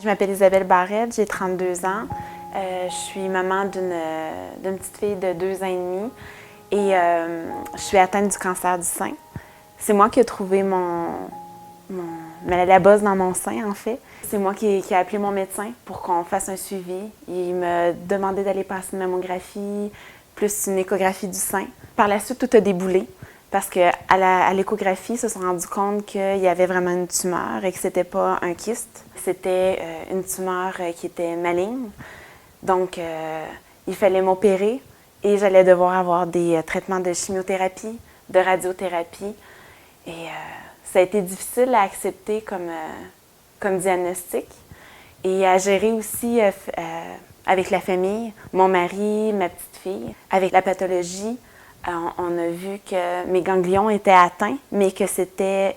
Je m'appelle Isabelle Barrette, j'ai 32 ans. Je suis maman d'une petite fille de 2 ans et demi et je suis atteinte du cancer du sein. C'est moi qui ai trouvé la bosse dans mon sein, en fait. C'est moi qui ai appelé mon médecin pour qu'on fasse un suivi. Il m'a demandé d'aller passer une mammographie, plus une échographie du sein. Par la suite, tout a déboulé parce qu'à l'échographie, ils se sont rendus compte qu'il y avait vraiment une tumeur et que ce n'était pas un kyste. C'était une tumeur qui était maligne. Donc, il fallait m'opérer et j'allais devoir avoir des traitements de chimiothérapie, de radiothérapie. Et ça a été difficile à accepter comme diagnostic et à gérer aussi avec la famille, mon mari, ma petite fille. Avec la pathologie, on a vu que mes ganglions étaient atteints, mais que c'était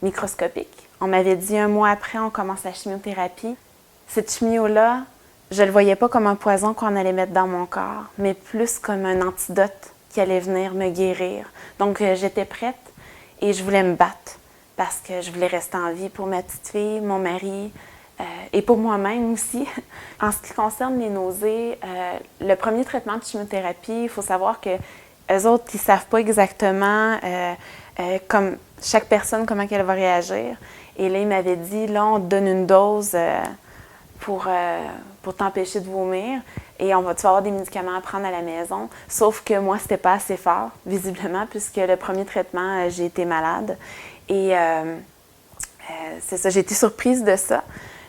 microscopique. On m'avait dit 1 mois après, on commence la chimiothérapie. Cette chimio-là, je ne le voyais pas comme un poison qu'on allait mettre dans mon corps, mais plus comme un antidote qui allait venir me guérir. Donc, j'étais prête et je voulais me battre parce que je voulais rester en vie pour ma petite fille, mon mari et pour moi-même aussi. En ce qui concerne les nausées, le premier traitement de chimiothérapie, il faut savoir que eux autres, ils ne savent pas exactement comme chaque personne, comment elle va réagir. Et là, il m'avait dit, là, on te donne une dose pour t'empêcher de vomir et tu vas avoir des médicaments à prendre à la maison. Sauf que moi, c'était pas assez fort, visiblement, puisque le premier traitement, j'ai été malade. Et c'est ça, j'ai été surprise de ça.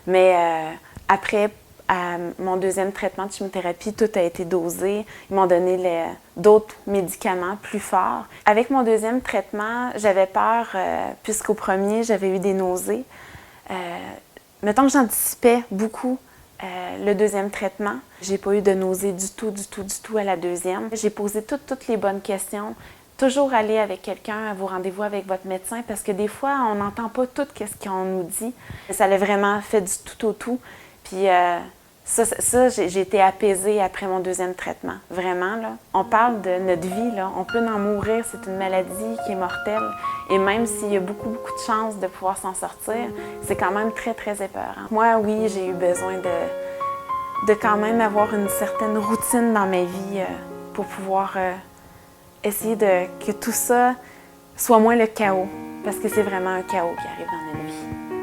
Mais après, mon deuxième traitement de chimiothérapie, tout a été dosé. Ils m'ont donné d'autres médicaments plus forts. Avec mon deuxième traitement, j'avais peur, puisqu'au premier, j'avais eu des nausées. Mettons que j'anticipais beaucoup le deuxième traitement. J'ai pas eu de nausées du tout à la deuxième. J'ai posé toutes les bonnes questions. Toujours aller avec quelqu'un à vos rendez-vous avec votre médecin parce que des fois, on n'entend pas tout ce qu'on nous dit. Ça l'a vraiment fait du tout au tout. Puis j'ai été apaisée après mon deuxième traitement. Vraiment, là. On parle de notre vie, là. On peut en mourir. C'est une maladie qui est mortelle. Et même s'il y a beaucoup de chances de pouvoir s'en sortir, c'est quand même très épeurant. Moi, oui, j'ai eu besoin de quand même avoir une certaine routine dans ma vie pour pouvoir essayer que tout ça soit moins le chaos. Parce que c'est vraiment un chaos qui arrive dans notre vie.